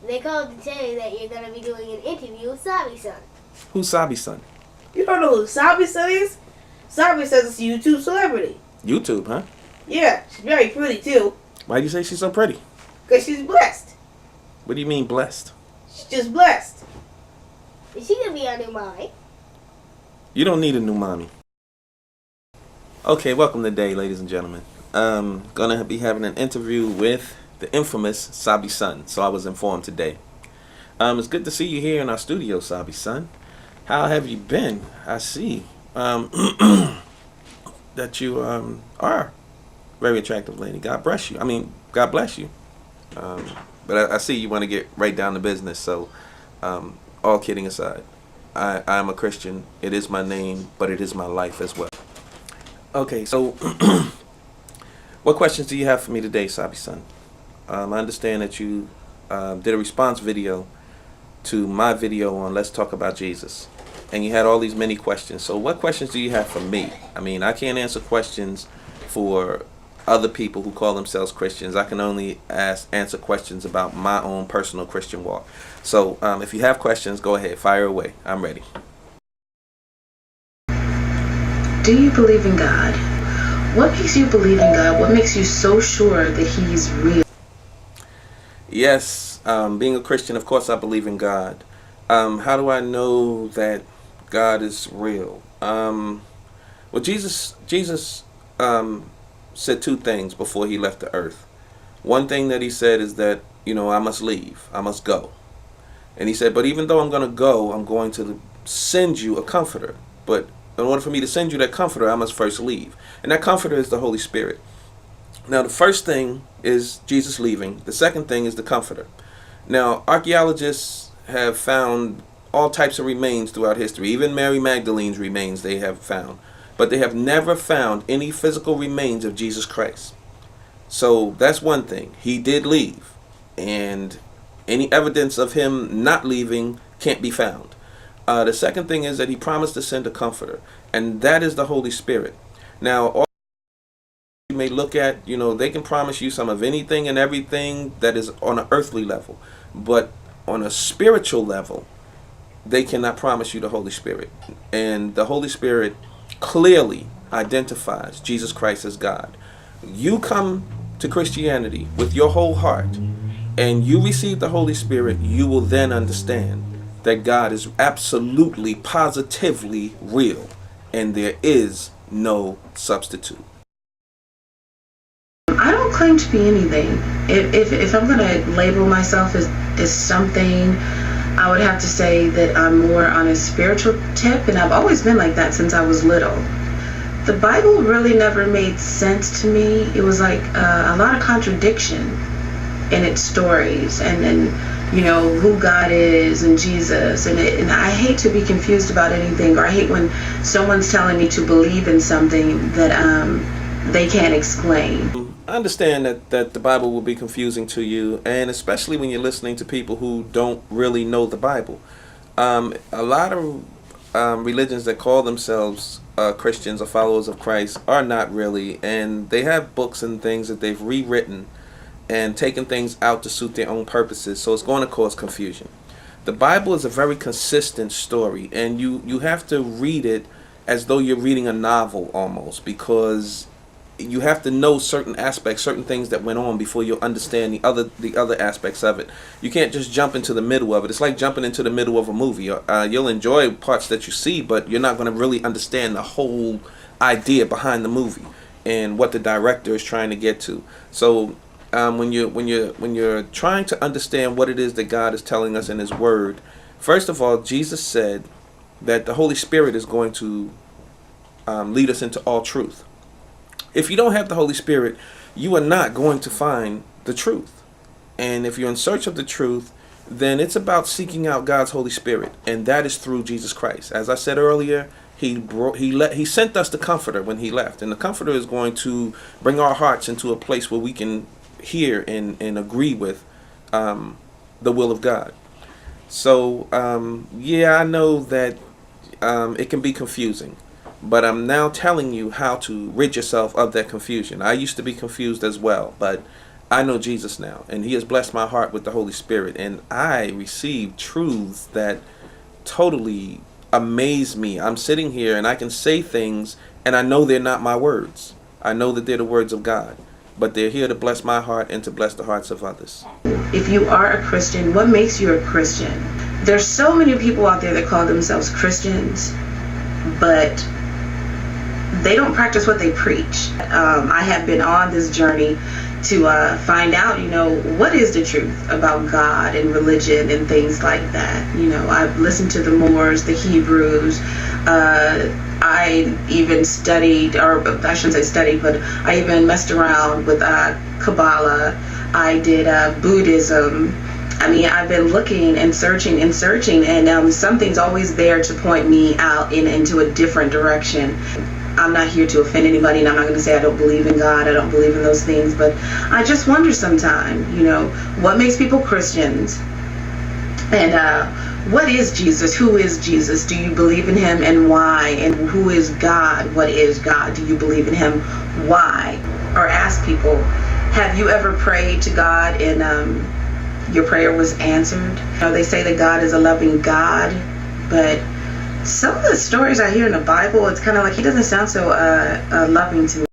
They called to tell you that you're going to be doing an interview with Sahbisun. Who's Sahbisun? You don't know who Sahbisun is? Sahbisun is a YouTube celebrity. YouTube, huh? Yeah, she's very pretty too. Why do you say she's so pretty? Because she's blessed. What do you mean blessed? She's just blessed. Is she going to be our new mommy? You don't need a new mommy. Okay, welcome today, ladies and gentlemen. Gonna be having an interview with the infamous Sahbisun. So I was informed today. It's good to see you here in our studio, Sahbisun. How have you been? I see that you are a very attractive lady. God bless you. God bless you. But I see you want to get right down to business. So, all kidding aside, I'm a Christian. It is my name, but it is my life as well. Okay, so what questions do you have for me today, Sahbisun? I understand that you did a response video to my video on Let's Talk About Jesus. And you had all these many questions. So what questions do you have for me? I can't answer questions for other people who call themselves Christians. I can only answer questions about my own personal Christian walk. So if you have questions, go ahead, fire away. I'm ready. Do you believe in God? What makes you believe in God? What makes you so sure that He's real? Yes, being a Christian, of course I believe in God. How do I know that God is real? Well, Jesus said two things before he left the earth. One thing that he said is that, I must leave. I must go. And he said, but even though I'm going to go, I'm going to send you a comforter. But in order for me to send you that comforter, I must first leave. And that comforter is the Holy Spirit. Now, the first thing is Jesus leaving. The second thing is the comforter. Now, archaeologists have found all types of remains throughout history. Even Mary Magdalene's remains they have found. But they have never found any physical remains of Jesus Christ. So that's one thing. He did leave. And any evidence of him not leaving can't be found. The second thing is that he promised to send a comforter. And that is the Holy Spirit. Now, all you may look at, they can promise you some of anything and everything that is on an earthly level. But on a spiritual level, they cannot promise you the Holy Spirit. And the Holy Spirit clearly identifies Jesus Christ as God. You come to Christianity with your whole heart and you receive the Holy Spirit, you will then understand that God is absolutely, positively real, and there is no substitute. I don't claim to be anything. If I'm going to label myself as something, I would have to say that I'm more on a spiritual tip, and I've always been like that since I was little. The Bible really never made sense to me. It was like a lot of contradiction in its stories, and who God is and Jesus, and I hate to be confused about anything, or I hate when someone's telling me to believe in something that they can't explain. I understand that the Bible will be confusing to you, and especially when you're listening to people who don't really know the Bible. A lot of religions that call themselves Christians or followers of Christ are not really, and they have books and things that they've rewritten and taken things out to suit their own purposes, so it's going to cause confusion. The Bible is a very consistent story, and you have to read it as though you're reading a novel almost, because you have to know certain aspects, certain things that went on before you'll understand the other aspects of it. You can't just jump into the middle of it. It's like jumping into the middle of a movie. You'll enjoy parts that you see, but you're not going to really understand the whole idea behind the movie and what the director is trying to get to. So when you're trying to understand what it is that God is telling us in His Word, first of all, Jesus said that the Holy Spirit is going to lead us into all truth. If you don't have the Holy Spirit, you are not going to find the truth. And if you're in search of the truth, then it's about seeking out God's Holy Spirit, and that is through Jesus Christ. As I said earlier, He sent us the Comforter when He left, and the Comforter is going to bring our hearts into a place where we can hear and agree with the will of God. So yeah, I know that it can be confusing, but I'm now telling you how to rid yourself of that confusion. I used to be confused as well, but I know Jesus now, and he has blessed my heart with the Holy Spirit, and I receive truths that totally amaze me. I'm sitting here and I can say things and I know they're not my words. I know that they're the words of God, but they're here to bless my heart and to bless the hearts of others. If you are a Christian, what makes you a Christian? There's so many people out there that call themselves Christians, but they don't practice what they preach. I have been on this journey to find out, what is the truth about God and religion and things like that. I've listened to the Moors, the Hebrews. I even studied, or I shouldn't say studied, but I even messed around with Kabbalah. I did Buddhism. I've been looking and searching, and something's always there to point me out into a different direction. I'm not here to offend anybody, and I'm not going to say I don't believe in God, I don't believe in those things, but I just wonder sometimes, what makes people Christians? And what is Jesus? Who is Jesus? Do you believe in him, and why? And who is God? What is God? Do you believe in him? Why? Or ask people, have you ever prayed to God and your prayer was answered? They say that God is a loving God, but some of the stories I hear in the Bible, it's kind of like he doesn't sound so loving to me.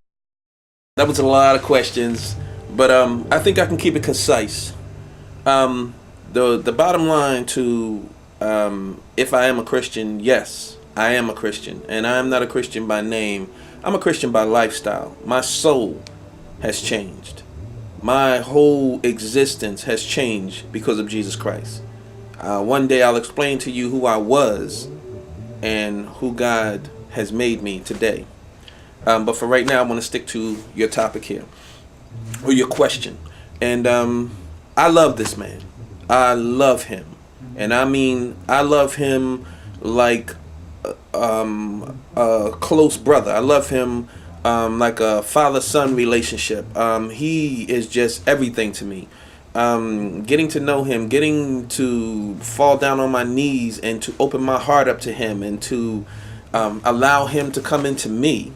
That was a lot of questions, but I think I can keep it concise. The bottom line to if I am a Christian, yes, I am a Christian, and I am not a Christian by name. I'm a Christian by lifestyle. My soul has changed. My whole existence has changed because of Jesus Christ. One day I'll explain to you who I was and who God has made me today. But for right now, I want to stick to your topic here, or your question. And I love this man. I love him. And I love him like a close brother. I love him like a father-son relationship. He is just everything to me. Getting to know him, getting to fall down on my knees and to open my heart up to him, and to allow him to come into me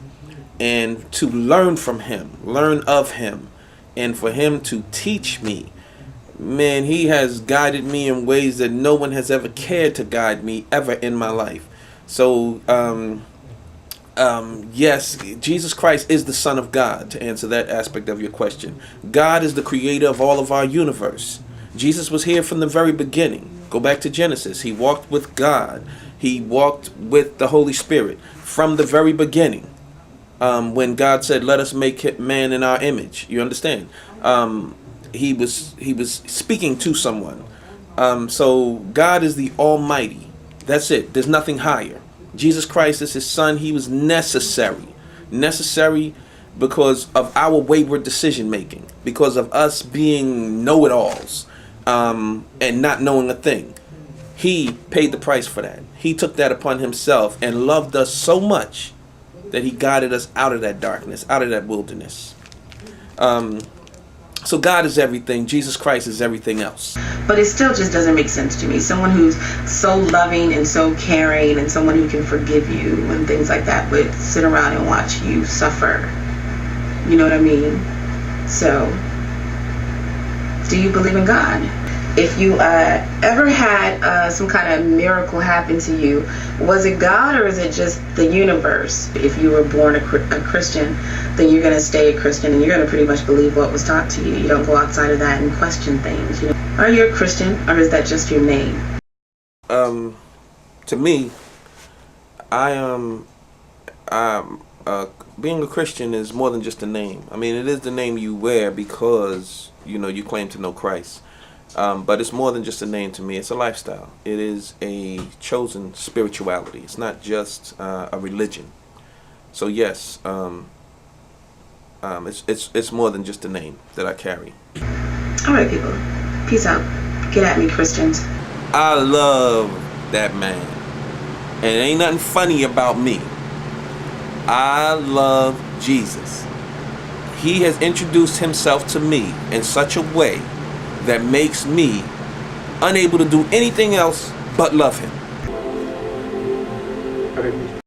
and to learn from him, learn of him, and for him to teach me. Man, he has guided me in ways that no one has ever cared to guide me ever in my life. So yes, Jesus Christ is the Son of God, to answer that aspect of your question. God is the creator of all of our universe. Jesus was here from the very beginning. Go back to Genesis. He walked with God. He walked with the Holy Spirit from the very beginning. When God said, let us make man in our image. You understand? He was speaking to someone. So God is the Almighty. That's it. There's nothing higher. Jesus Christ is his son. He was necessary because of our wayward decision making, because of us being know-it-alls and not knowing a thing. He paid the price for that. He took that upon himself and loved us so much that he guided us out of that darkness, out of that wilderness. So God is everything. Jesus Christ is everything else. But it still just doesn't make sense to me. Someone who's so loving and so caring, and someone who can forgive you and things like that, would sit around and watch you suffer. You know what I mean? So, do you believe in God? If you ever had some kind of miracle happen to you, was it God or is it just the universe? If you were born a Christian, then you're going to stay a Christian, and you're going to pretty much believe what was taught to you. You don't go outside of that and question things. Are you a Christian, or is that just your name? To me, being a Christian is more than just a name. It is the name you wear because you claim to know Christ. But it's more than just a name to me. It's a lifestyle. It is a chosen spirituality. It's not just a religion. So yes, it's more than just a name that I carry. All right, people. Peace out. Get at me, Christians. I love that man. And ain't nothing funny about me. I love Jesus. He has introduced himself to me in such a way that makes me unable to do anything else but love him.